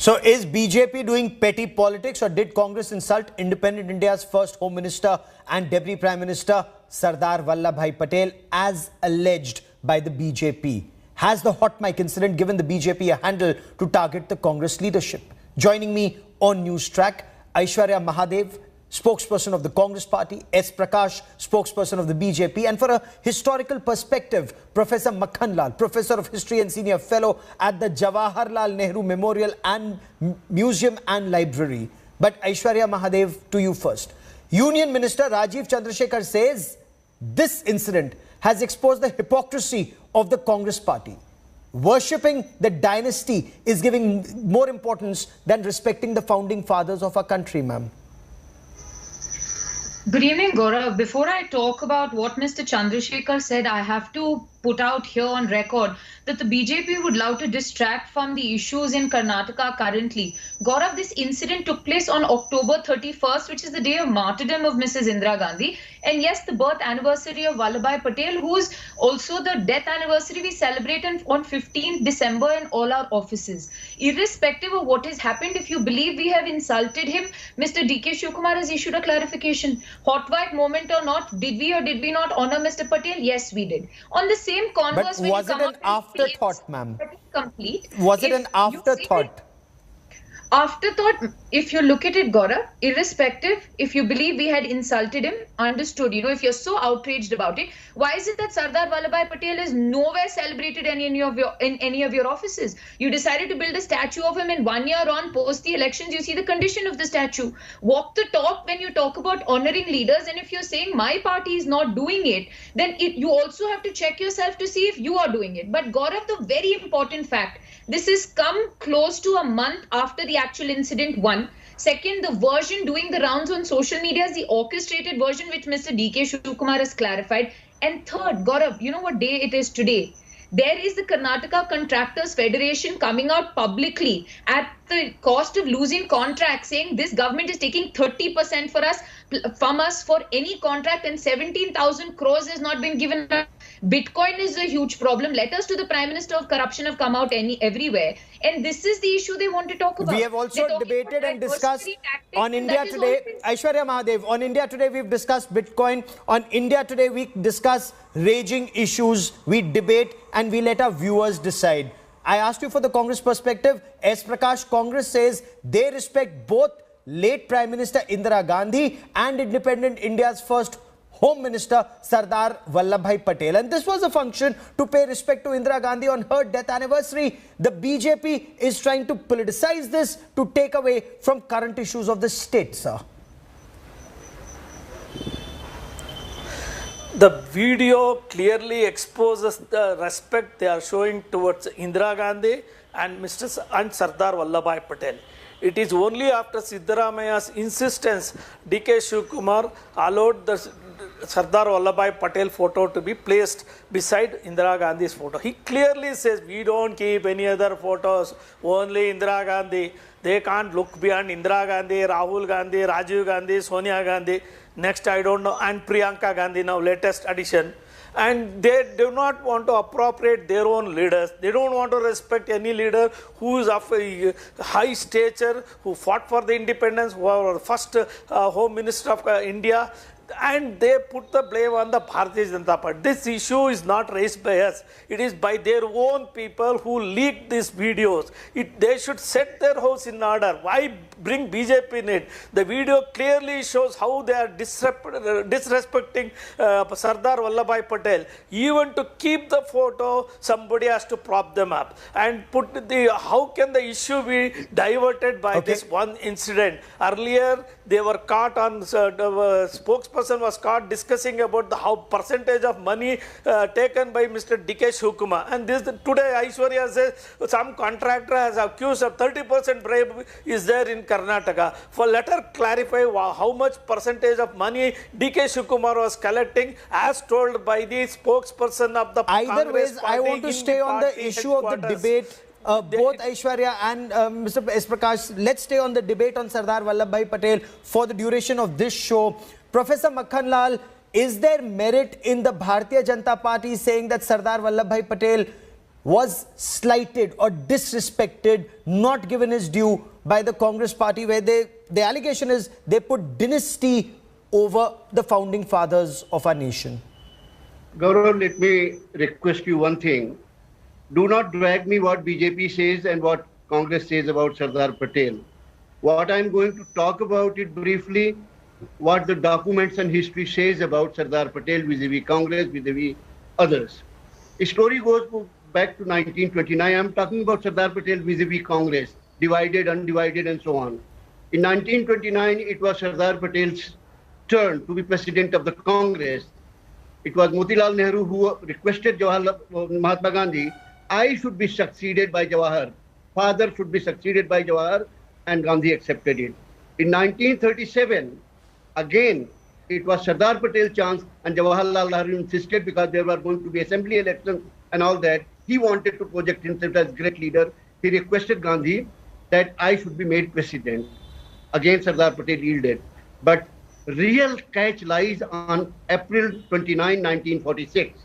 So is BJP doing petty politics, or did Congress insult independent India's first Home Minister and Deputy Prime Minister Sardar Vallabhbhai Patel as alleged by the BJP? Has the hot mic incident given the BJP a handle to target the Congress leadership? Joining me on News Track, Aishwarya Mahadev, spokesperson of the Congress Party, S. Prakash, spokesperson of the BJP, and for a historical perspective, Professor Makhan Lal, Professor of History and Senior Fellow at the Jawaharlal Nehru Memorial and Museum and Library. But Aishwarya Mahadev, to you first. Union Minister Rajiv Chandrasekhar says this incident has exposed the hypocrisy of the Congress Party. Worshipping the dynasty is giving more importance than respecting the founding fathers of our country, ma'am. Good evening, Gaurav. Before I talk about what Mr. Chandrasekhar said, I have to put out here on record that the BJP would love to distract from the issues in Karnataka currently. Gaurav, this incident took place on October 31st, which is the day of martyrdom of Mrs. Indira Gandhi. And yes, the birth anniversary of Vallabhbhai Patel, who's also the death anniversary we celebrate on 15th December in all our offices. Irrespective of what has happened, if you believe we have insulted him, Mr. D.K. Shivakumar has issued a clarification. Hot white moment or not, did we or did we not honor Mr. Patel? Yes, we did. On the same converse, but was it an afterthought, ma'am? Was it an afterthought? Afterthought, if you look at it, Gaurav, irrespective, if you believe we had insulted him, understood, if you're so outraged about it, why is it that Sardar Vallabhbhai Patel is nowhere celebrated in any of your offices? You decided to build a statue of him, in 1 year on, post the elections, you see the condition of the statue. Walk the talk when you talk about honoring leaders, and if you're saying my party is not doing it, then you also have to check yourself to see if you are doing it. But Gaurav, the very important fact, this has come close to a month after the actual incident, one. Second, the version doing the rounds on social media is the orchestrated version, which Mr. D.K. Shivakumar has clarified. And third, Gaurav, you know what day it is today? There is the Karnataka Contractors Federation coming out publicly at the cost of losing contracts, saying this government is taking 30% from us for any contract, and 17,000 crores has not been given. Bitcoin is a huge problem. Letters to the Prime Minister of corruption have come out everywhere. And this is the issue they want to talk about. We have also debated and discussed on India Today. Aishwarya Mahadev, on India Today, we've discussed Bitcoin. On India Today, we discuss raging issues. We debate and we let our viewers decide. I asked you for the Congress perspective. S. Prakash, Congress says they respect both late Prime Minister Indira Gandhi and independent India's first Home Minister Sardar Vallabhbhai Patel. And this was a function to pay respect to Indira Gandhi on her death anniversary. The BJP is trying to politicize this to take away from current issues of the state, sir. The video clearly exposes the respect they are showing towards Indira Gandhi and Sardar Vallabhbhai Patel. It is only after Siddaramaya's insistence, D.K. Shivakumar allowed the Sardar Vallabhbhai Patel photo to be placed beside Indira Gandhi's photo. He clearly says, we don't keep any other photos, only Indira Gandhi. They can't look beyond Indira Gandhi, Rahul Gandhi, Rajiv Gandhi, Sonia Gandhi. Next, I don't know, and Priyanka Gandhi, now latest addition. And they do not want to appropriate their own leaders. They don't want to respect any leader who is of a high stature, who fought for the independence, who was first Home Minister of India. And they put the blame on the Bharatiya Janata Party. This issue is not raised by us. It is by their own people who leaked these videos. They should set their house in order. Why bring BJP in it? The video clearly shows how they are disrespecting Sardar Vallabhbhai Patel. Even to keep the photo, somebody has to prop them up. And how can the issue be diverted by this one incident? Earlier, they were caught on, the spokesperson was caught discussing about the percentage of money taken by Mr. D.K. Shivakumar. And today Aishwarya says some contractor has accused of 30% bribe is there in Karnataka. Let her clarify how much percentage of money D.K. Shivakumar was collecting as told by the spokesperson of the Either ways, I want to stay on the issue of the debate. Both Aishwarya and Mr. S. Prakash, let's stay on the debate on Sardar Vallabhbhai Patel for the duration of this show. Professor Makhan Lal, is there merit in the Bharatiya Janata Party saying that Sardar Vallabhbhai Patel was slighted or disrespected, not given his due by the Congress party, where the allegation is they put dynasty over the founding fathers of our nation? Gaurav, let me request you one thing. Do not drag me what BJP says and what Congress says about Sardar Patel. What I'm going to talk about it briefly, what the documents and history says about Sardar Patel vis-a-vis Congress, vis-a-vis others. The story goes back to 1929. I'm talking about Sardar Patel vis-a-vis Congress, divided, undivided, and so on. In 1929, it was Sardar Patel's turn to be president of the Congress. It was Motilal Nehru who requested Mahatma Gandhi, I should be succeeded by Jawahar. Father should be succeeded by Jawahar, and Gandhi accepted it. In 1937, again, it was Sardar Patel's chance, and Jawaharlal Nehru insisted because there were going to be assembly elections and all that. He wanted to project himself as great leader. He requested Gandhi that I should be made president. Again, Sardar Patel yielded. But real catch lies on April 29, 1946.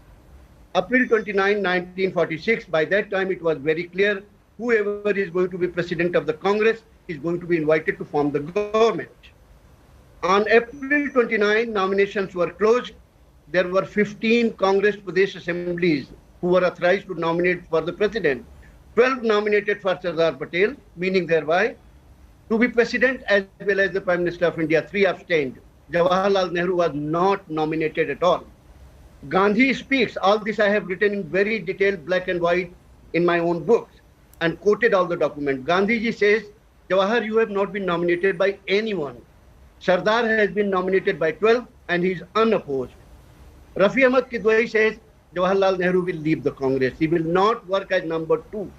April 29, 1946, by that time it was very clear whoever is going to be president of the Congress is going to be invited to form the government. On April 29, nominations were closed. There were 15 Congress Pradesh assemblies who were authorized to nominate for the president. 12 nominated for Sardar Patel, meaning thereby to be president as well as the Prime Minister of India. 3 abstained. Jawaharlal Nehru was not nominated at all. Gandhi speaks. All this I have written in very detailed black and white in my own books and quoted all the documents. Gandhiji says, Jawahar, you have not been nominated by anyone. Sardar has been nominated by 12 and he is unopposed. Rafi Ahmad Kidwai says, Jawaharlal Nehru will leave the Congress. He will not work as number 2.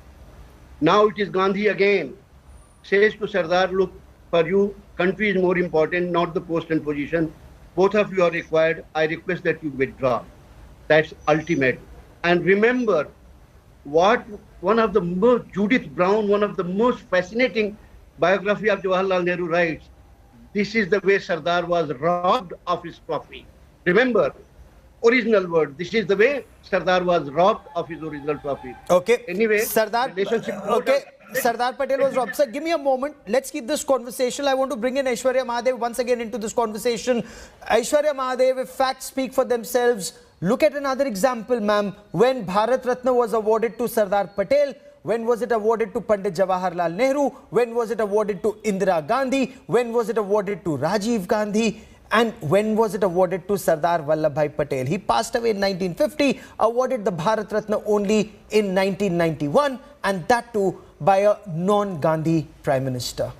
Now it is Gandhi again. Says to Sardar, look, for you, country is more important, not the post and position. Both of you are required. I request that you withdraw. That's ultimate. And remember, what one of the most, Judith Brown, one of the most fascinating biography of Jawaharlal Nehru writes, this is the way Sardar was robbed of his trophy. Remember, original word, this is the way Sardar was robbed of his original trophy. Okay. Anyway, Sardar Patel was robbed. Sir, give me a moment. Let's keep this conversation. I want to bring in Aishwarya Mahadev once again into this conversation. Aishwarya Mahadev, if facts speak for themselves, look at another example, ma'am. When Bharat Ratna was awarded to Sardar Patel, when was it awarded to Pandit Jawaharlal Nehru? When was it awarded to Indira Gandhi? When was it awarded to Rajiv Gandhi? And when was it awarded to Sardar Vallabhbhai Patel? He passed away in 1950, awarded the Bharat Ratna only in 1991, and that too by a non-Gandhi Prime Minister.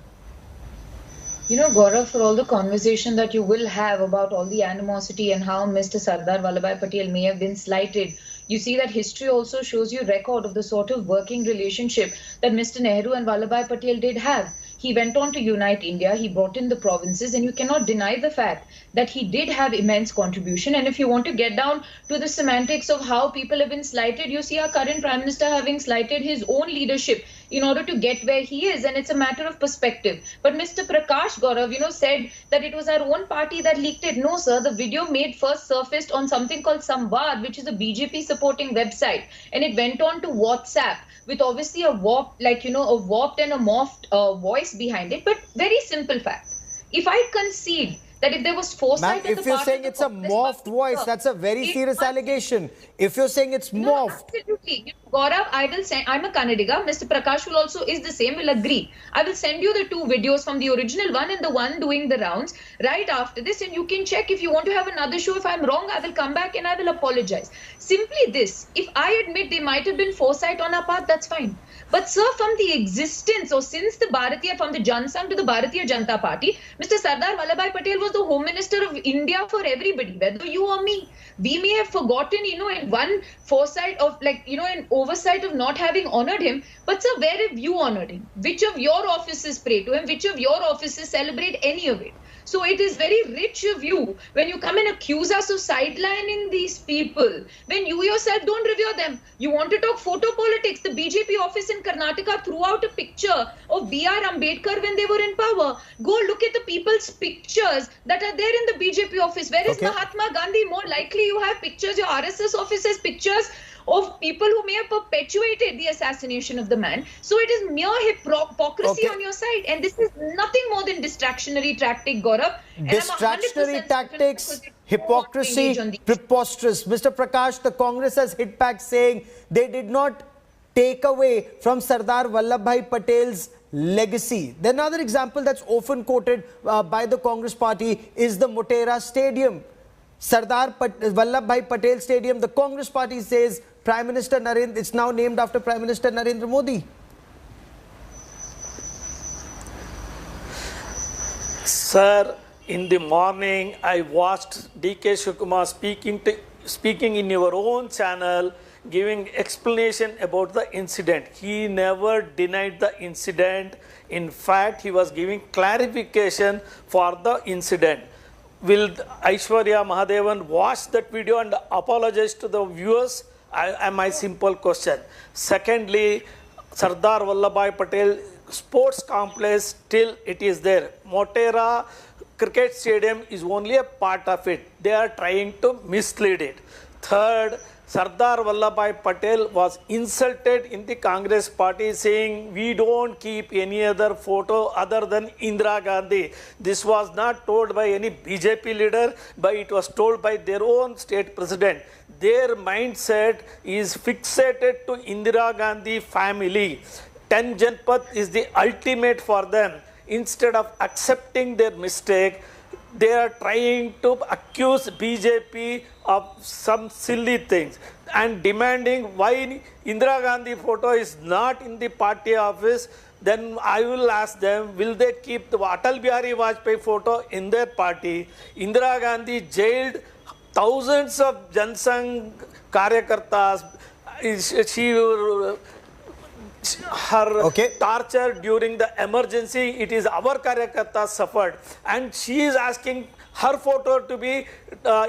You know, Gaurav, for all the conversation that you will have about all the animosity and how Mr. Sardar Vallabhbhai Patel may have been slighted, you see that history also shows you record of the sort of working relationship that Mr. Nehru and Vallabhbhai Patel did have. He went on to unite India, he brought in the provinces, and you cannot deny the fact that he did have immense contribution. And if you want to get down to the semantics of how people have been slighted, you see our current Prime Minister having slighted his own leadership in order to get where he is, and it's a matter of perspective. But Mr. Prakash Gaurav, said that it was our own party that leaked it. No, sir, the video made first surfaced on something called Samvad, which is a BJP supporting website, and it went on to WhatsApp with obviously a warped, a warped and a morphed voice behind it. But very simple fact. If I concede that if there was foresight, if you're saying it's a morphed voice, that's a very serious allegation. If you're saying it's morphed. Absolutely. Gaurav, I will send, I'm a Kannadiga. Mr. Prakash will also is the same, will agree. I will send you the 2 videos from the original one and the one doing the rounds right after this, and you can check. If you want to have another show, if I'm wrong, I will come back and I will apologize. Simply this, if I admit there might have been foresight on our part, that's fine. But sir, from the existence or since the from the Jansangh to the Bharatiya Janata Party, Mr. Sardar Vallabhbhai Patel was the Home Minister of India for everybody, whether you or me. We may have forgotten, in one foresight of an oversight of not having honored him. But sir, where have you honored him? Which of your offices pray to him? Which of your offices celebrate any of it? So it is very rich of you when you come and accuse us of sidelining these people, when you yourself don't revere them. You want to talk photo politics. The BJP office in Karnataka threw out a picture of B.R. Ambedkar when they were in power. Go look at the people's pictures that are there in the BJP office. Where is Mahatma Gandhi? More likely you have pictures, your RSS office has pictures of people who may have perpetuated the assassination of the man. So it is mere hypocrisy Okay. on your side, and this is nothing more than distractionary tactic, Gaurav. And I'm 100% Distractionary tactics, because they don't want to engage hypocrisy, on these. preposterous. Mr. Prakash, the Congress has hit back saying they did not take away from Sardar Vallabhbhai Patel's legacy. Then another example that's often quoted by the Congress party is the Motera Stadium. Vallabhbhai Patel Stadium, the Congress party says Prime Minister Narendra, it's now named after Prime Minister Narendra Modi. Sir, in the morning, I watched DK Shivakumar speaking in your own channel, giving explanation about the incident. He never denied the incident. In fact, he was giving clarification for the incident. Will Aishwarya Mahadevan watch that video and apologize to the viewers? My simple question. Secondly, Sardar Vallabhbhai Patel sports complex, still it is there. Motera cricket stadium is only a part of it. They are trying to mislead it. Third, Sardar Vallabhbhai Patel was insulted in the Congress party, saying we don't keep any other photo other than Indira Gandhi. This was not told by any BJP leader, but it was told by their own state president. Their mindset is fixated to Indira Gandhi family. 10 Janpath is the ultimate for them. Instead of accepting their mistake, they are trying to accuse BJP of some silly things and demanding why Indira Gandhi photo is not in the party office. Then I will ask them, will they keep the Atal Bihari Vajpayee photo in their party? Indira Gandhi jailed thousands of Jansangh Karyakartas. Her torture during the emergency, it is our Karyakartas suffered, and she is asking her photo to be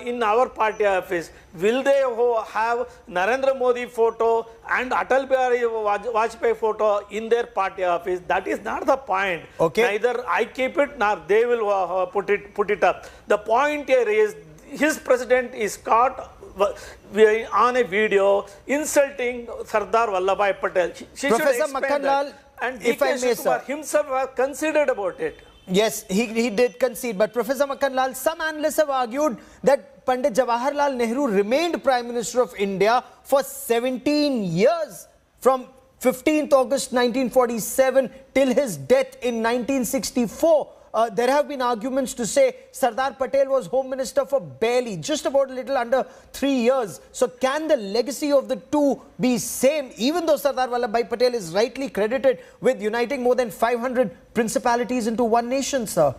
in our party office. Will they have Narendra Modi photo and Atal Bihari Vajpayee photo in their party office? That is not the point. Neither I keep it nor they will put it up. The point here is his president is caught on a video insulting Sardar Vallabhbhai Patel. She Professor should explain Makhan Lal, that. And if I DK may, Shivakumar sir. himself has considered about it. Yes, he did concede. But Professor Makhan Lal, some analysts have argued that Pandit Jawaharlal Nehru remained Prime Minister of India for 17 years, from 15th August 1947 till his death in 1964. There have been arguments to say Sardar Patel was Home Minister for barely, just about a little under 3 years. So can the legacy of the two be same, even though Sardar Vallabhbhai Patel is rightly credited with uniting more than 500 principalities into one nation, sir?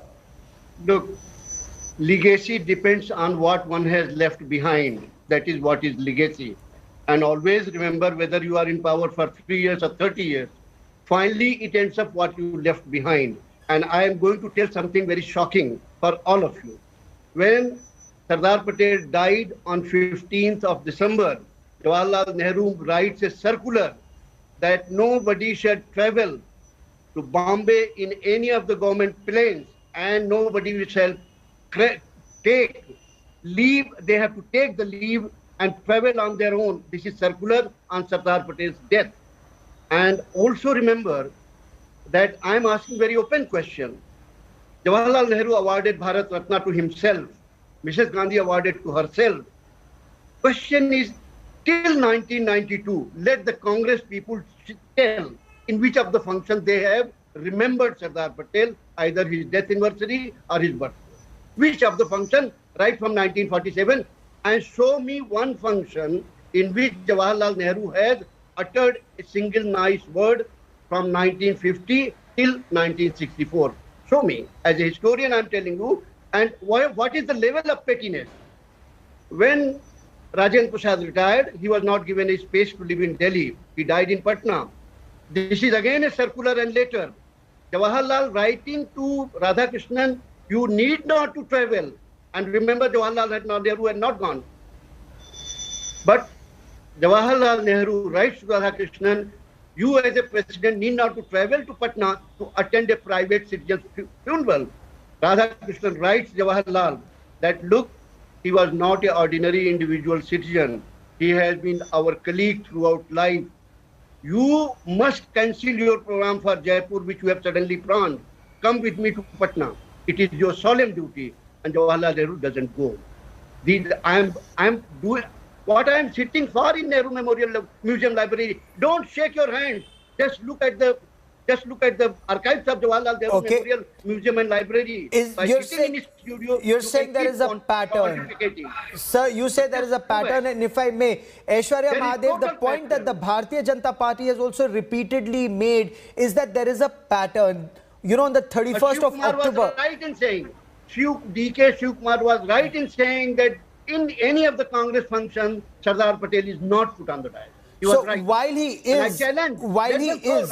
Look, legacy depends on what one has left behind. That is what is legacy. And always remember, whether you are in power for 3 years or 30 years, finally it ends up what you left behind. And I am going to tell something very shocking for all of you. When Sardar Patel died on 15th of December, Jawaharlal Nehru writes a circular that nobody shall travel to Bombay in any of the government planes, and nobody shall take leave. They have to take the leave and travel on their own. This is circular on Sardar Patel's death. And also remember that I am asking very open question. Jawaharlal Nehru awarded Bharat Ratna to himself. Mrs. Gandhi awarded to herself. Question is, till 1992, let the Congress people tell in which of the functions they have remembered Sardar Patel, either his death anniversary or his birthday. Which of the function, right from 1947, and show me one function in which Jawaharlal Nehru has uttered a single nice word from 1950 till 1964. Show me. As a historian, I'm telling you. And what is the level of pettiness? When Rajendra Prasad retired, he was not given a space to live in Delhi. He died in Patna. This is again a circular and letter. Jawaharlal writing to Radhakrishnan, you need not to travel. And remember, Jawaharlal Nehru had not gone. But Jawaharlal Nehru writes to Radhakrishnan, you as a president need not to travel to Patna to attend a private citizen's funeral. Radhakrishnan writes Jawaharlal that, look, he was not an ordinary individual citizen. He has been our colleague throughout life. You must cancel your program for Jaipur, which you have suddenly planned. Come with me to Patna. It is your solemn duty, and Jawaharlal Nehru doesn't go. I'm doing what I am sitting for in Nehru Memorial Museum Library. Don't shake your hands. Just look at the archives of Jawaharlal Nehru Okay. Memorial Museum and Library. By You're sitting saying, in his studio, you're you saying can there keep is a on pattern. pontificating. Sir, you say there is a pattern, and if I may, Aishwarya There is Mahadev, the total point that the pattern. Bharatiya Janata Party has also repeatedly made is that there is a pattern. You know, on the But 31st of Shivkumar October. was right in saying, DK Shivkumar was right in saying that in any of the Congress functions, Sardar Patel is not put on the diet. He was So right. while he And I is, challenge, while let he them go is,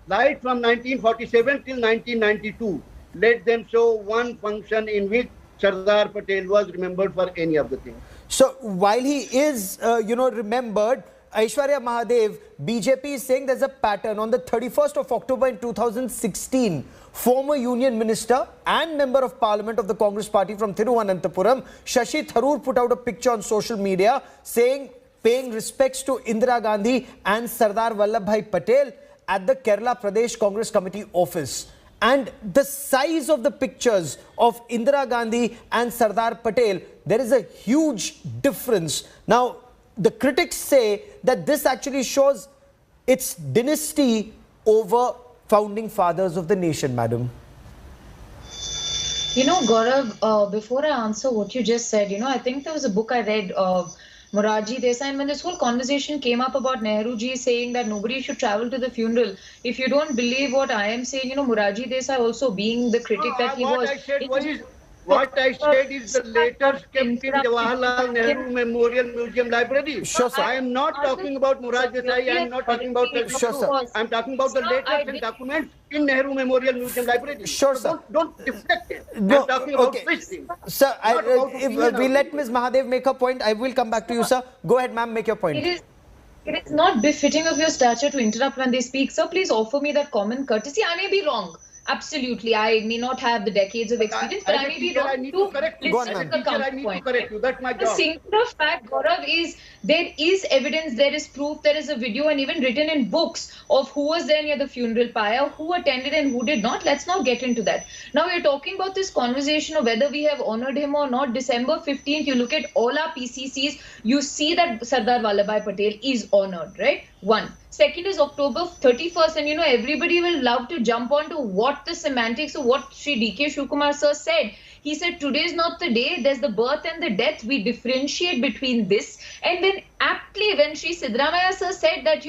right from 1947 till 1992, let them show one function in which Sardar Patel was remembered for any of the things. so while he is, remembered, Aishwarya Mahadev, BJP is saying there's a pattern. On the 31st of October in 2016, former Union Minister and Member of Parliament of the Congress Party from Thiruvananthapuram, Shashi Tharoor, put out a picture on social media saying, paying respects to Indira Gandhi and Sardar Vallabhbhai Patel at the Kerala Pradesh Congress Committee office. And the size of the pictures of Indira Gandhi and Sardar Patel, there is a huge difference. Now, the critics say that this actually shows its dynasty over founding fathers of the nation, madam. You know, Gaurav, before I answer what you just said, I think there was a book I read of Morarji Desai, and when this whole conversation came up about Nehruji saying that nobody should travel to the funeral, if you don't believe what I am saying, Morarji Desai also being the critic that he was. What I said is the letters kept in Jawaharlal Nehru Memorial Museum Library. Sure, sir. I am not talking about Morarji Desai. I am not talking about the Sure, sir. I am talking about the letters and documents in Nehru Memorial Museum Library. Sure, So sir. don't deflect it. No, I am talking about okay. this thing. Sir, Not about if opinion we of let people. Ms. Mahadev make her point, I will come back to you, sir. Go ahead, ma'am, make your point. It is not befitting of your stature to interrupt when they speak. Sir, please offer me that common courtesy. I may be wrong. Absolutely. I may not have the decades of experience, but As I a may be teacher, I wrong need to correct you. Go on, listen ma'am. to the As a teacher, I need to counterpoint. correct you. That's my The job. singular fact, Gaurav, is there is evidence, there is proof, there is a video, and even written in books of who was there near the funeral pyre, who attended and who did not. Let's not get into that. Now, we're talking about this conversation of whether we have honored him or not. December 15th, you look at all our PCCs, you see that Sardar Vallabhbhai Patel is honored, right? One. Second is October 31st, and everybody will love to jump on to what the semantics of what Shri DK Shivkumar sir said. He said, today is not the day, there's the birth and the death. We differentiate between this. And then aptly, when Shri Siddaramaiah sir said that,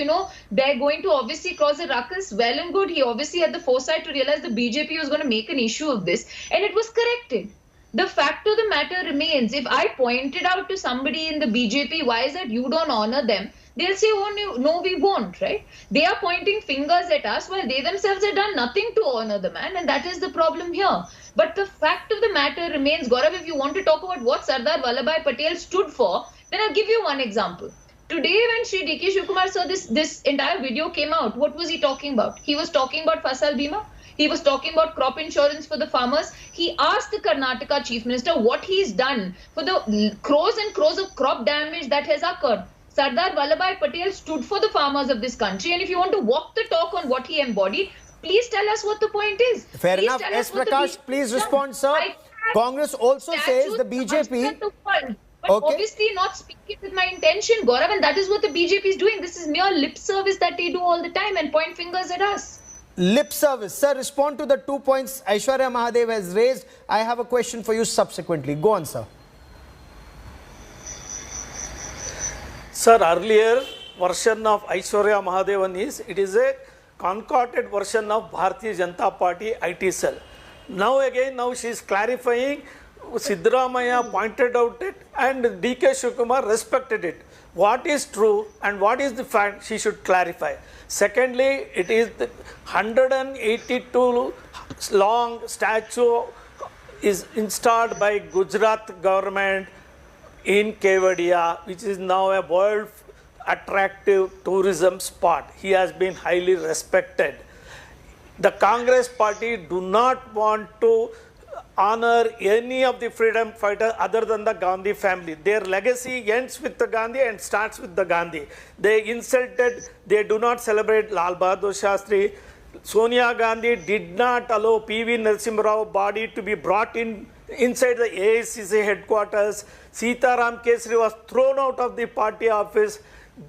they're going to obviously cause a ruckus, well and good. He obviously had the foresight to realize the BJP was going to make an issue of this. And it was corrected. The fact of the matter remains, if I pointed out to somebody in the BJP, why is that you don't honor them? They'll say, oh, no, we won't, right? They are pointing fingers at us while they themselves have done nothing to honor the man, and that is the problem here. But the fact of the matter remains, Gaurav, if you want to talk about what Sardar Vallabhbhai Patel stood for, then I'll give you one example. Today, when Shri DK Shivkumar sir, this entire video came out, what was he talking about? He was talking about Fasal Bima. He was talking about crop insurance for the farmers. He asked the Karnataka Chief Minister what he's done for the crores and crores of crop damage that has occurred. Sardar Vallabhbhai Patel stood for the farmers of this country, and if you want to walk the talk on what he embodied, please tell us what the point is. Fair Please enough. tell S. us what the Prakash, BJP please has done. respond, sir. I have Congress also says statues the BJP. at the world, but Okay. obviously not speaking with my intention, Gaurav, and that is what the BJP is doing. This is mere lip service that they do all the time and point fingers at us. Lip service. Sir, respond to the 2 points Aishwarya Mahadev has raised. I have a question for you subsequently. Go on, sir. Sir, earlier version of Aishwarya Mahadevan it is a concocted version of Bharatiya Janata Party IT cell. Now she is clarifying, Siddaramaiah pointed out it and DK Shivkumar respected it. What is true and what is the fact, she should clarify. Secondly, it is the 182 long statue is installed by Gujarat government in Kevadia, which is now a world attractive tourism spot. He has been highly respected. The Congress party do not want to honor any of the freedom fighters other than the Gandhi family. Their legacy ends with the Gandhi and starts with the Gandhi. They insulted, they do not celebrate Lal Bahadur Shastri. Sonia Gandhi did not allow P.V. Narasimha Rao body to be brought inside the AICC headquarters. Sitaram Kesri was thrown out of the party office.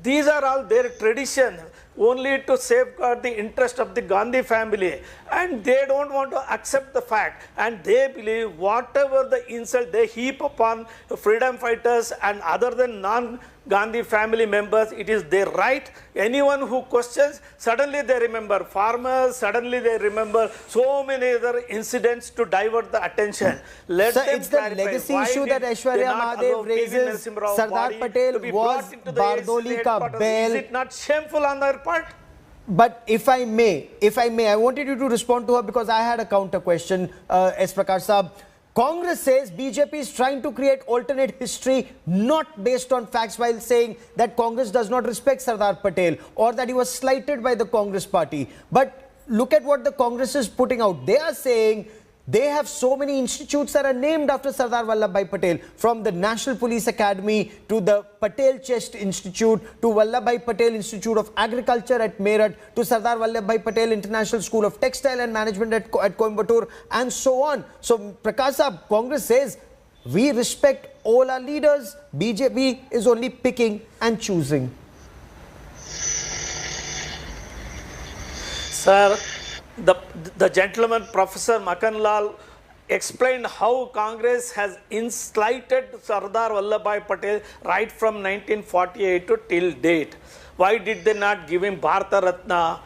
These are all their tradition, only to safeguard the interest of the Gandhi family, and they don't want to accept the fact, and they believe whatever the insult they heap upon freedom fighters and other than non-Gandhi family members, it is their right. Anyone who questions, suddenly they remember farmers, suddenly they remember so many other incidents to divert the attention. Let Sir, them it's the clarify legacy why issue did that they Aishwarya not Mahadev allow P.V. raises. Narasimha Rao Sardar body Patel to be was brought into the Bardoli AICC ka headquarters? bail. Is it not shameful on their part? But if I may, I wanted you to respond to her because I had a counter question, S. Prakash Saab. Congress says BJP is trying to create alternate history not based on facts, while saying that Congress does not respect Sardar Patel or that he was slighted by the Congress party. But look at what the Congress is putting out. They are saying they have so many institutes that are named after Sardar Vallabhbhai Patel, from the National Police Academy to the Patel Chest Institute to Vallabhbhai Patel Institute of Agriculture at Meerut to Sardar Vallabhbhai Patel International School of Textile and Management at Coimbatore, and so on. So Prakash Saab, Congress says we respect all our leaders. BJP is only picking and choosing. Sir, the gentleman, Professor Makan Lal, explained how Congress has slighted Sardar Vallabhbhai Patel right from 1948 to till date. Why did they not give him Bharata Ratna?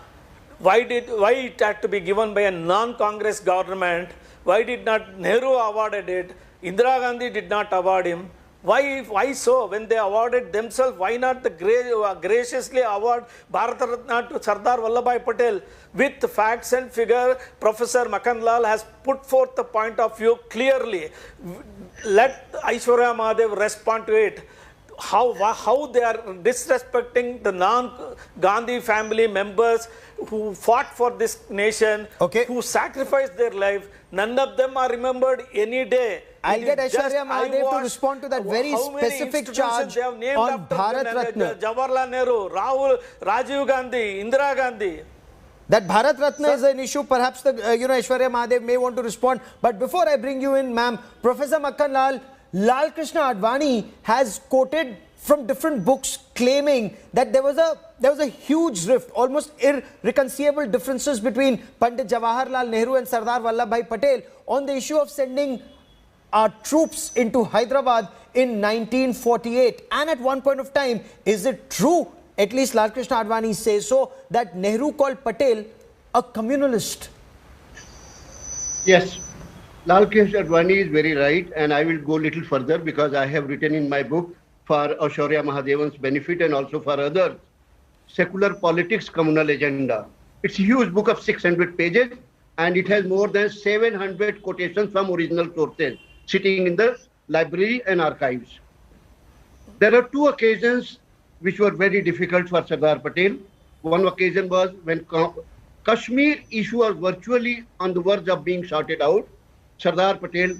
Why it had to be given by a non-Congress government? Why did not Nehru awarded it? Indira Gandhi did not award him. Why so? When they awarded themselves, why not graciously award Bharata Ratna to Sardar Vallabhbhai Patel? With facts and figure, Professor Makan Lal has put forth the point of view clearly. Let Aishwarya Mahadev respond to it. How they are disrespecting the non-Gandhi family members who fought for this nation, who sacrificed their life. None of them are remembered any day. I'll get Aishwarya Mahadev to respond to that very specific charge on Bharat Ratna. Jawaharlal Nehru, Rajiv Gandhi, Indira Gandhi. That Bharat Ratna is an issue. Perhaps the Aishwarya Mahadev may want to respond. But before I bring you in, ma'am, Professor Makan Lal, Lal Krishna Advani has quoted from different books claiming that there was a huge rift, almost irreconcilable differences between Pandit Jawaharlal Nehru and Sardar Vallabhbhai Patel on the issue of sending our troops into Hyderabad in 1948. And at one point of time, is it true, at least Lal Krishna Advani says so, that Nehru called Patel a communalist? Yes, Lal Krishna Advani is very right, and I will go a little further because I have written in my book for Aishwarya Mahadevan's benefit and also for others, Secular Politics Communal Agenda. It's a huge book of 600 pages, and it has more than 700 quotations from original sources sitting in the library and archives. There are two occasions which were very difficult for Sardar Patel. One occasion was when Kashmir issue was virtually on the verge of being sorted out. Sardar Patel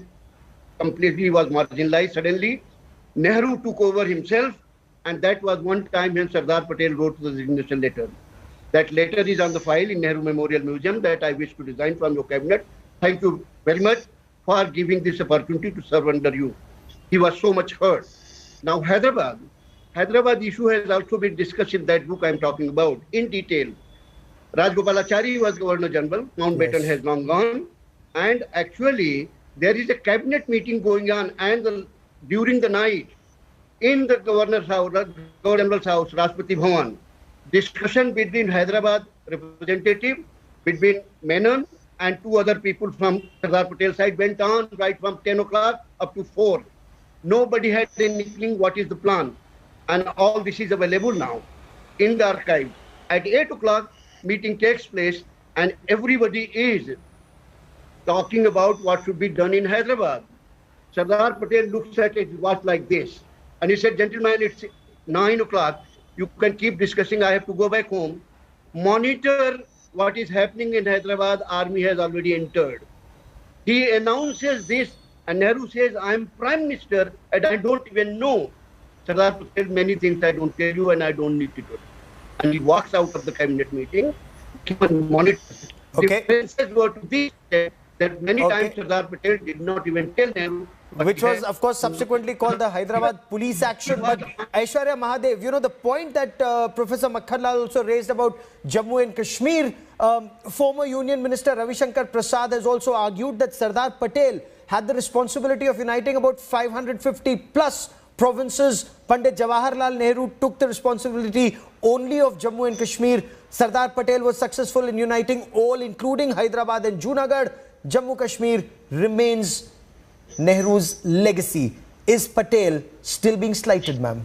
completely was marginalized suddenly. Nehru took over himself, and that was one time when Sardar Patel wrote the resignation letter. That letter is on the file in Nehru Memorial Museum that I wish to resign from your cabinet. Thank you very much for giving this opportunity to serve under you. He was so much hurt. Now Hyderabad issue has also been discussed in that book I am talking about in detail. Rajgopalachari was Governor General. Mountbatten has long gone. And actually, there is a cabinet meeting going on, and during the night, in the Governor's house, Governor General's house, Rashtrapati Bhavan, discussion between Hyderabad representative, between Menon and two other people from Sardar Patel side went on right from 10 o'clock up to 4. Nobody had any inkling what is the plan. And all this is available now in the archive. At 8 o'clock, meeting takes place, and everybody is talking about what should be done in Hyderabad. Sardar Patel looks at it, was like this. And he said, gentlemen, it's 9 o'clock. You can keep discussing. I have to go back home. Monitor what is happening in Hyderabad. Army has already entered. He announces this, and Nehru says, I am Prime Minister, and I don't even know. Sardar Patel, many things I don't tell you, and I don't need to do. And he walks out of the cabinet meeting, keep on monitors. Okay. Differences were to this extent that many times Sardar Patel did not even tell Nehru. Which was, of course, subsequently called the Hyderabad police action. But Aishwarya Mahadev, you know, the point that Professor Makhanlal also raised about Jammu and Kashmir, former Union Minister Ravi Shankar Prasad has also argued that Sardar Patel had the responsibility of uniting about 550 plus provinces. Pandit Jawaharlal Nehru took the responsibility only of Jammu and Kashmir. Sardar Patel was successful in uniting all, including Hyderabad and Junagadh. Jammu Kashmir remains Nehru's legacy. Is Patel still being slighted, ma'am?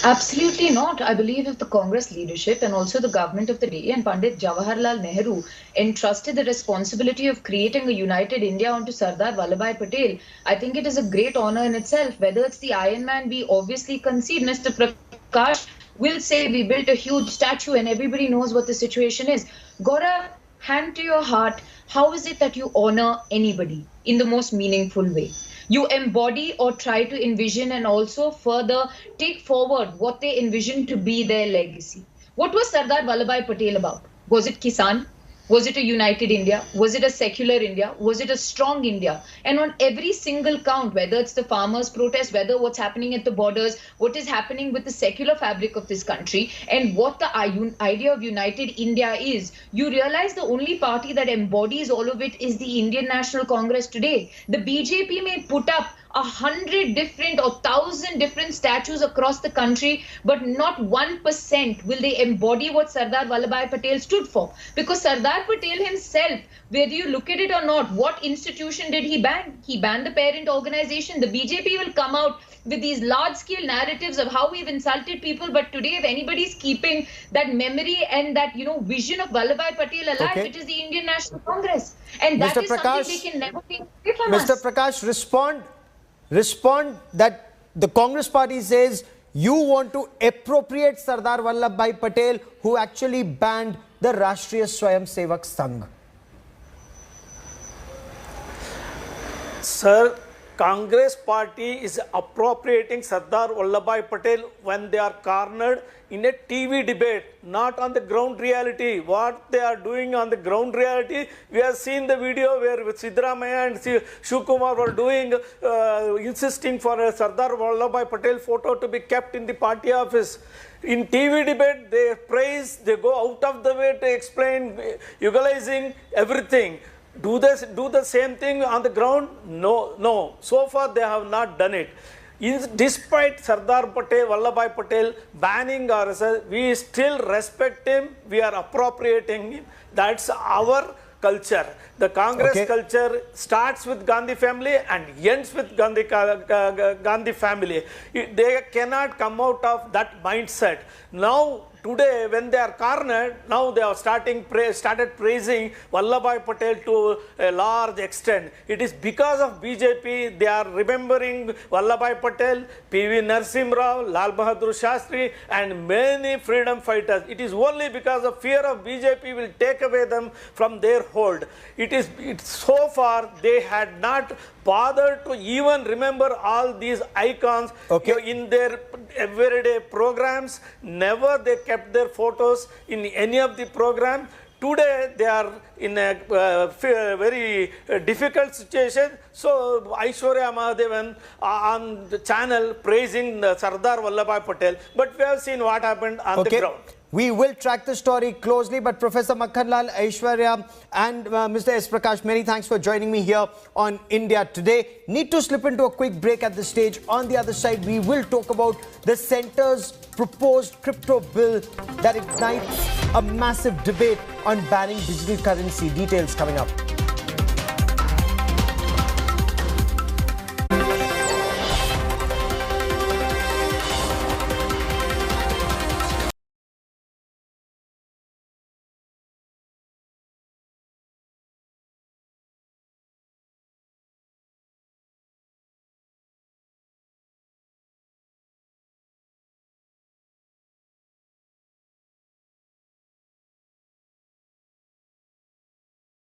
Absolutely not. I believe if the Congress leadership and also the government of the day and Pandit Jawaharlal Nehru entrusted the responsibility of creating a united India onto Sardar Vallabhbhai Patel, I think it is a great honor in itself. Whether it's the Iron Man, we obviously concede. Mr. Prakash will say we built a huge statue and everybody knows what the situation is. Gaurav, hand to your heart, how is it that you honor anybody in the most meaningful way? You embody or try to envision and also further take forward what they envision to be their legacy. What was Sardar Vallabhbhai Patel about? Was it Kisan? Was it a united India? Was it a secular India? Was it a strong India? And on every single count, whether it's the farmers' protest, whether what's happening at the borders, what is happening with the secular fabric of this country, and what the idea of united India is, you realize the only party that embodies all of it is the Indian National Congress today. The BJP may put up 100 different or 1,000 different statues across the country, but not 1% will they embody what Sardar Vallabhbhai Patel stood for. Because Sardar Patel himself, whether you look at it or not, what institution did he ban? He banned the parent organization. The BJP will come out with these large-scale narratives of how we've insulted people, but today if anybody's keeping that memory and that, you know, vision of Vallabhbhai Patel alive, it is the Indian National Congress. And that Mr. is Prakash, something we can never take away from us. Mr. Prakash, respond that the Congress party says you want to appropriate Sardar Vallabhbhai Patel, who actually banned the Rashtriya Swayamsevak Sangh. Sir, Congress party is appropriating Sardar Vallabhbhai Patel when they are cornered in a TV debate, not on the ground reality. What they are doing on the ground reality, we have seen the video where Siddaramaiah and Shivkumar were doing, insisting for a Sardar Vallabhbhai Patel photo to be kept in the party office. In TV debate, they praise, they go out of the way to explain, equalizing everything. Do the same thing on the ground? No. So far, they have not done it. Despite Sardar Patel, Vallabhbhai Patel banning RSS, we still respect him. We are appropriating him. That's our culture. The Congress culture starts with Gandhi family and ends with Gandhi family. They cannot come out of that mindset. Now, today, when they are cornered, now they are started praising Vallabhbhai Patel to a large extent. It is because of BJP, they are remembering Vallabhbhai Patel, PV Narasimha Rao, Lal Bahadur Shastri, and many freedom fighters. It is only because of fear of BJP will take away them from their hold. So far, they had not bothered to even remember all these icons in their everyday programs. Never they kept their photos in any of the program. Today they are in a very difficult situation. So Aishwarya Mahadevan on the channel praising Sardar Vallabhbhai Patel. But we have seen what happened on the ground. We will track the story closely, but Professor Makhanlal, Aishwarya and Mr. S. Prakash, many thanks for joining me here on India Today. Need to slip into a quick break at this stage. On the other side, we will talk about the centre's proposed crypto bill that ignites a massive debate on banning digital currency. Details coming up.